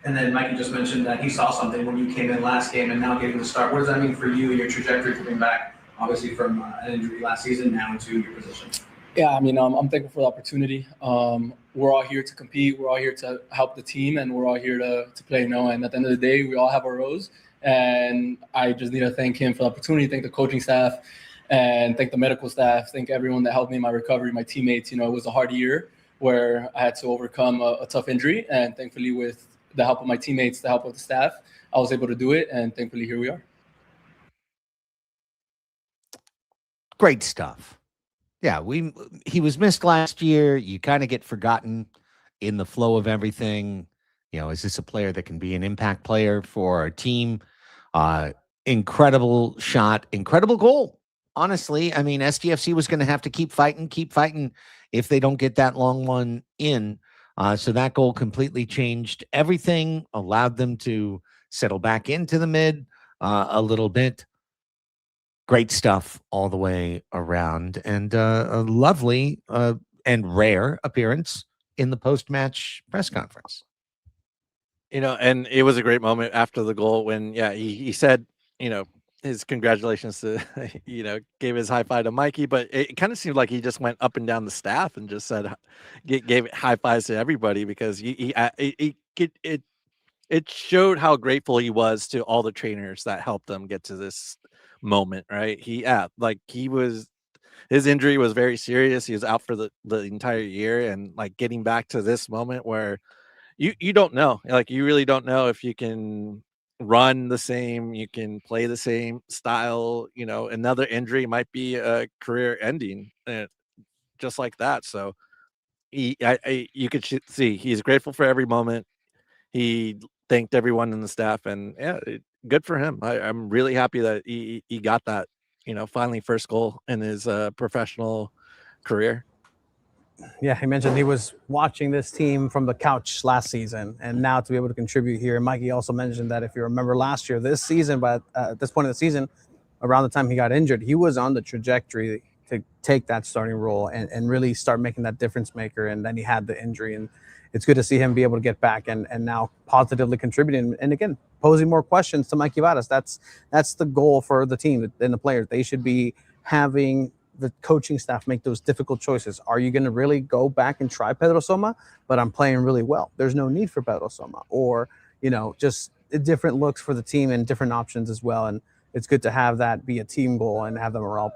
And then Mikey just mentioned that he saw something when you came in last game and now getting the start. What does that mean for you and your trajectory coming back, obviously from an injury last season now into your position? Yeah, I mean, I'm thankful for the opportunity. We're all here to compete. We're all here to help the team, and we're all here to play. And at the end of the day, we all have our roles. And I just need to thank him for the opportunity, thank the coaching staff, and thank the medical staff, thank everyone that helped me in my recovery, my teammates. It was a hard year where I had to overcome a tough injury. And thankfully, with the help of my teammates, the help of the staff, I was able to do it. And thankfully, here we are. Great stuff. Yeah, he was missed last year. You kind of get forgotten in the flow of everything. Is this a player that can be an impact player for our team? Incredible shot, incredible goal. Honestly, I mean, SDFC was going to have to keep fighting if they don't get that long one in. So that goal completely changed everything, allowed them to settle back into the mid a little bit. Great stuff all the way around, and a lovely and rare appearance in the post-match press conference. And it was a great moment after the goal when, he said, his congratulations to, gave his high five to Mikey, but it kind of seemed like he just went up and down the staff and just said, gave high fives to everybody, because it showed how grateful he was to all the trainers that helped them get to this moment, right? His injury was very serious. He was out for the entire year, and getting back to this moment where you don't know, you really don't know if you can run the same, you can play the same style. Another injury might be a career ending, just like that. So you could see he's grateful for every moment. He thanked everyone in the staff, and good for him. I'm really happy that he got that, finally first goal in his professional career. Yeah, he mentioned he was watching this team from the couch last season, and now to be able to contribute here. Mikey also mentioned that if you remember last year, this season, but at this point of the season, around the time he got injured, he was on the trajectory to take that starting role and really start making that difference maker, and then he had the injury, and it's good to see him be able to get back and now positively contributing, and again, posing more questions to Mikey Vadas. That's the goal for the team and the players. They should be having the coaching staff make those difficult choices. Are you going to really go back and try Pedro Soma? But I'm playing really well. There's no need for Pedro Soma. Or, just different looks for the team and different options as well. And it's good to have that be a team goal and have them all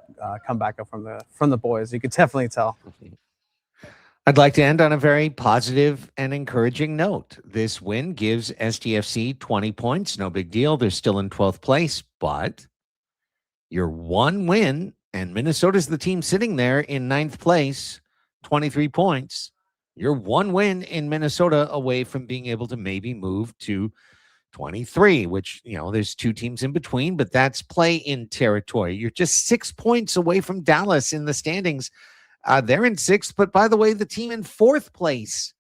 come back up from the boys. You could definitely tell. I'd like to end on a very positive and encouraging note. This win gives SDFC 20 points. No big deal. They're still in 12th place, but your one win, and Minnesota's the team sitting there in 9th place, 23 points. You're one win in Minnesota away from being able to maybe move to 23, which, there's two teams in between, but that's play-in territory. You're just 6 points away from Dallas in the standings. They're in 6th, but by the way, the team in 4th place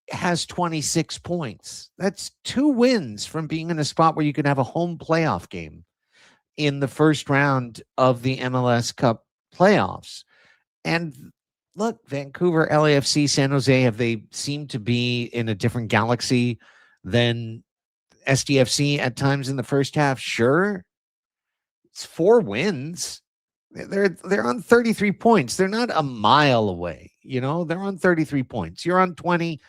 has 26 points. That's 2 wins from being in a spot where you could have a home playoff game in the first round of the MLS Cup playoffs. And look, Vancouver, LAFC, San Jose, they seemed to be in a different galaxy than SDFC at times in the first half. Sure, it's 4 wins. They're on 33 points. They're not a mile away. They're on 33 points. You're on 20.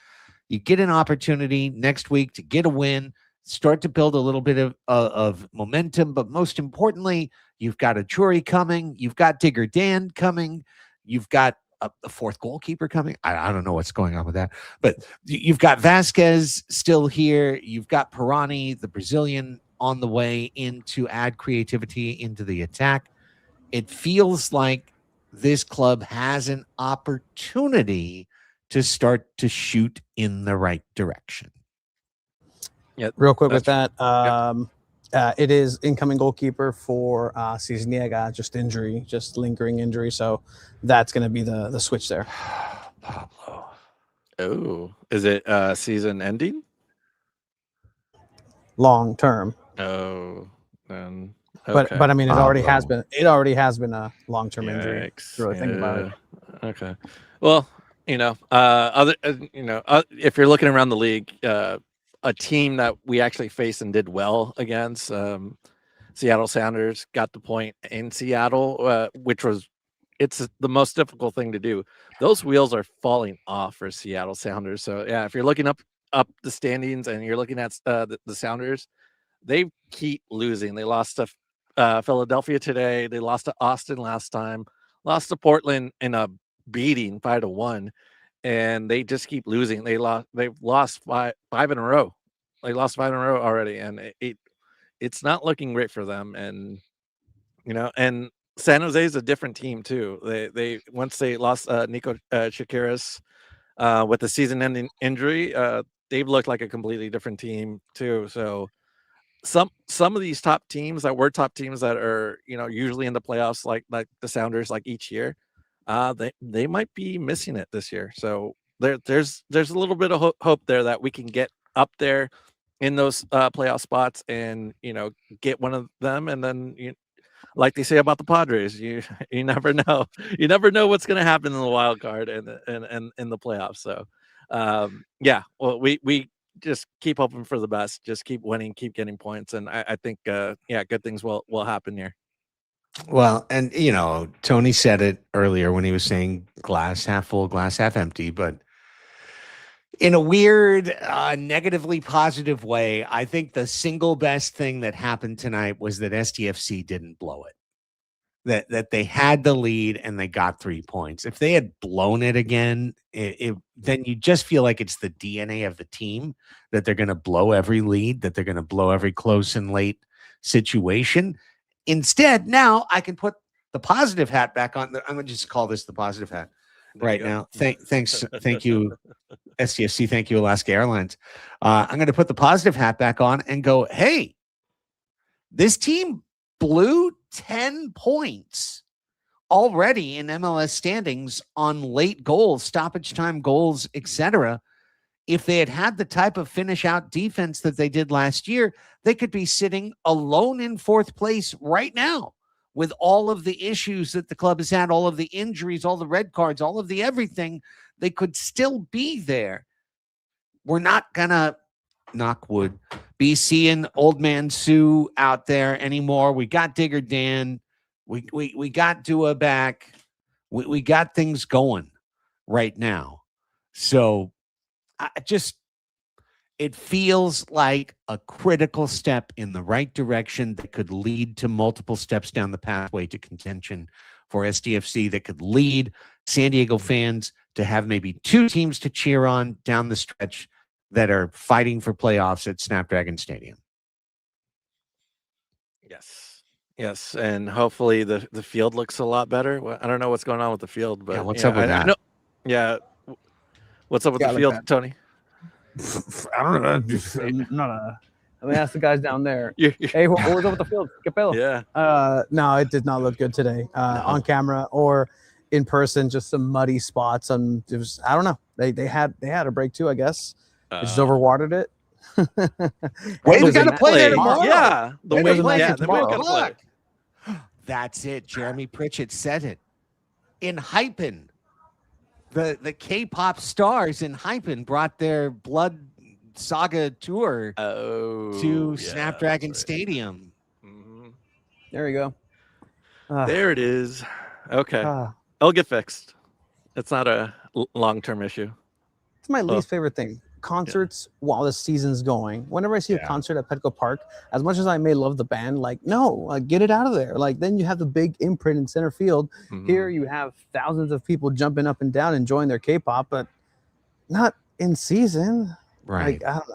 You get an opportunity next week to get a win, start to build a little bit of momentum, but most importantly, you've got a Churi coming, you've got Digger Dan coming, you've got a 4th goalkeeper coming. I don't know what's going on with that, but you've got Vasquez still here, you've got Pirani, the Brazilian, on the way in to add creativity into the attack. It feels like this club has an opportunity to start to shoot in the right direction. Yeah, real quick with that. It is incoming goalkeeper for Cisniega, just lingering injury. So that's going to be the switch there. Pablo. Oh, is it season ending? Long term. Oh, then. Okay. But I mean, it already has been. It already has been a long-term injury. Really think about it. Okay. Well, if you're looking around the league, a team that we actually faced and did well against, Seattle Sounders got the point in Seattle, which was it's the most difficult thing to do. Those wheels are falling off for Seattle Sounders. So yeah, if you're looking up the standings and you're looking at the Sounders, they keep losing. They lost to Philadelphia today. They lost to Austin last time. Lost to Portland in a beating 5-1, and they just keep losing. They've lost five in a row. They lost 5 in a row already, and it's not looking great for them. And and San Jose is a different team too. They once they lost Nico Chakiris with the season-ending injury, they've looked like a completely different team too. So some of these top teams that were top teams that are usually in the playoffs, like the Sounders, like each year, they might be missing it this year. So there's a little bit of hope there that we can get up there in those playoff spots and get one of them, and then like they say about the Padres, you never know. You never know what's going to happen in the wild card and in the playoffs. So, yeah, well, we just keep hoping for the best. Just keep winning, keep getting points, and I think, good things will happen here. Well, and Tony said it earlier when he was saying glass half full, glass half empty, but in a weird, negatively positive way, I think the single best thing that happened tonight was that SDFC didn't blow it. That they had the lead and they got 3 points. If they had blown it again, then you just feel like it's the DNA of the team that they're going to blow every lead, that they're going to blow every close and late situation. Instead, now I can put the positive hat back on. I'm going to just call this the positive hat right now. Thank you, SDFC. Thank you, Alaska Airlines. I'm going to put the positive hat back on and go, hey, this team blew 10 points already in MLS standings on late goals, stoppage time goals, etc. If they had the type of finish out defense that they did last year, they could be sitting alone in 4th place right now with all of the issues that the club has had, all of the injuries, all the red cards, all of the everything. They could still be there. We're not going to, knock wood, be seeing old man Sue out there anymore. We got Digger Dan. We got Dua back. We got things going right now. So it feels like a critical step in the right direction that could lead to multiple steps down the pathway to contention for SDFC, that could lead San Diego fans to have maybe 2 teams to cheer on down the stretch that are fighting for playoffs at Snapdragon Stadium. Yes, and hopefully the field looks a lot better. Well, I don't know what's going on with the field, but what's up with that? What's up with the field, Tony? I don't know. Let me ask the guys down there. Hey, what was up with the field? Capello? Yeah. No, it did not look good today on camera or in person. Just some muddy spots. It was, I don't know. They had a break too, I guess. They just overwatered it. We got to play there tomorrow. Yeah, the Wave got to play. That's it. Jeremy Pritchett said it. In Hypen, the K-pop stars in Hypen brought their Blood Saga tour to Snapdragon Stadium. Mm-hmm. There you go. There it is. Okay. It'll get fixed. It's not a long-term issue. It's my least favorite thing. Concerts while the season's going. Whenever I see a concert at Petco Park, as much as I may love the band, get it out of there. Then you have the big imprint in center field. Mm-hmm. Here you have thousands of people jumping up and down, enjoying their K-pop, but not in season. Right. I don't know.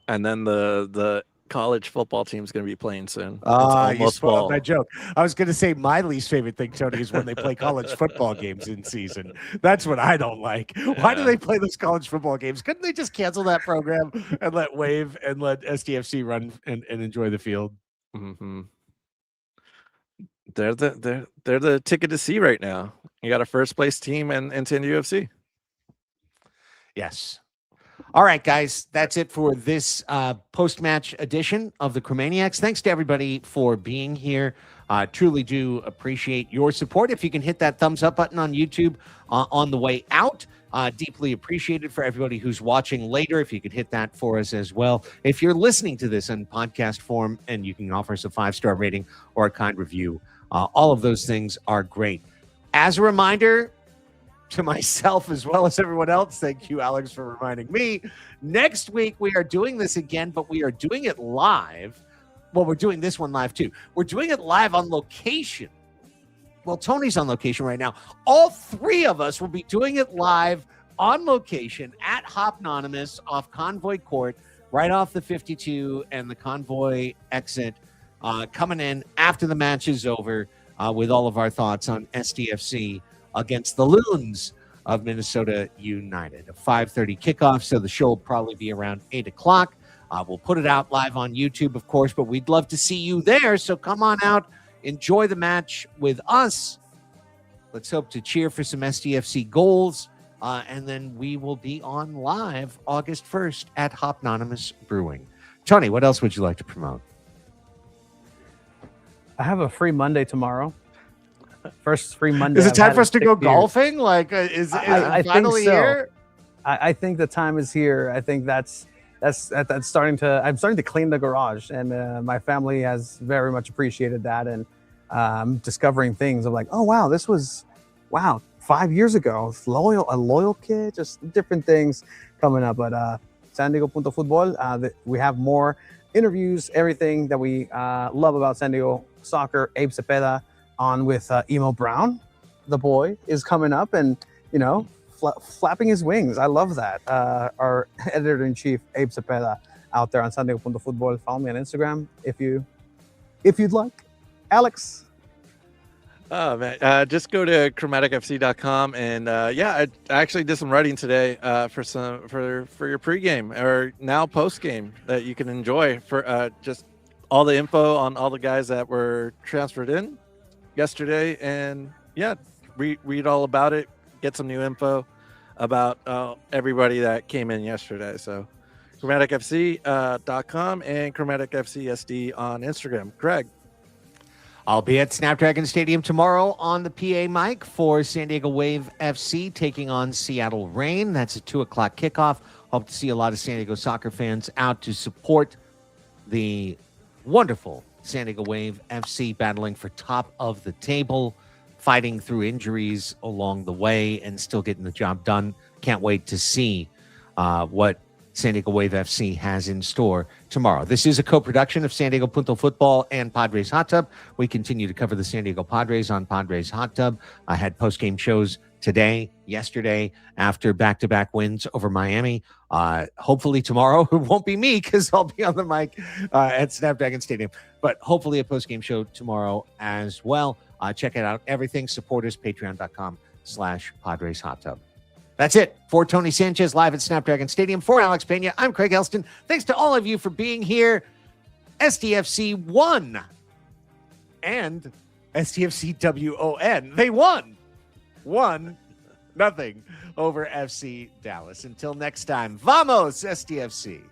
And then the college football team's going to be playing soon. You spoiled that joke. I was going to say my least favorite thing, Tony, is when they play college football games in season. That's what I don't like. Why do they play those college football games? Couldn't they just cancel that program and let Wave and let SDFC run and enjoy the field? Mm-hmm. They're the ticket to see right now. You got a first place team in SanDiego FC. Yes. All right, guys, that's it for this post-match edition of the Chromaniacs. Thanks to everybody for being here. Truly do appreciate your support. If you can hit that thumbs up button on YouTube on the way out, deeply appreciated. For everybody who's watching later, if you could hit that for us as well. If you're listening to this in podcast form and you can offer us a 5-star rating or a kind review, all of those things are great. As a reminder to myself as well as everyone else, thank you, Alex, for reminding me. Next week, we are doing this again, but we are doing it live. Well, we're doing this one live, too. We're doing it live on location. Well, Tony's on location right now. All three of us will be doing it live on location at Hopnonymous off Convoy Court, right off the 52 and the Convoy exit, coming in after the match is over with all of our thoughts on SDFC against the Loons of Minnesota United. A 5:30 kickoff, so the show will probably be around 8 o'clock. We'll put it out live on YouTube, of course, but we'd love to see you there, so come on out, enjoy the match with us. Let's hope to cheer for some SDFC goals, and then we will be on live August 1st at Hopnonymous Brewing. Tony, what else would you like to promote? I have a free Monday tomorrow. First free Monday. Is it time I've for us to go had in 6 years. golfing? Like, is I it finally think so. here? I think the time is here. I think that's starting to. I'm starting to clean the garage, and my family has very much appreciated that. And I'm discovering things of like, oh wow, this was 5 years ago. A loyal kid, just different things coming up. But SanDiego.Futbol, we have more interviews, everything that we love about San Diego soccer. Abe Cepeda on with Emo Brown, the boy, is coming up, and flapping his wings. I love that. Our editor-in-chief, Abe Cepeda, out there on SanDiego.Futbol. Follow me on Instagram if you'd like. Alex. Oh man, just go to chromaticfc.com and I actually did some writing today for your pregame or now postgame that you can enjoy for just all the info on all the guys that were transferred in yesterday, and read all about it, get some new info about everybody that came in yesterday. So chromaticfc.com and chromaticfcsd on Instagram. Greg. I'll be at Snapdragon Stadium tomorrow on the PA mic for San Diego Wave FC taking on Seattle Reign. That's a 2 o'clock kickoff. Hope to see a lot of San Diego soccer fans out to support the wonderful San Diego Wave FC battling for top of the table, fighting through injuries along the way and still getting the job done. Can't wait to see what San Diego Wave FC has in store tomorrow. This is a co-production of SanDiego.Futbol and Padres Hot Tub. We continue to cover the San Diego Padres on Padres Hot Tub. I had post-game shows today, yesterday, after back-to-back wins over Miami. Hopefully tomorrow, it won't be me because I'll be on the mic at Snapdragon Stadium, but hopefully a post-game show tomorrow as well. Check it out. Everything. Support us, patreon.com/Padres Hot Tub. That's it for Tony Sanchez live at Snapdragon Stadium. For Alex Pena, I'm Craig Elston. Thanks to all of you for being here. SDFC won. And SDFC WON. They won. 1-0 over FC Dallas. Until next time, vamos, SDFC.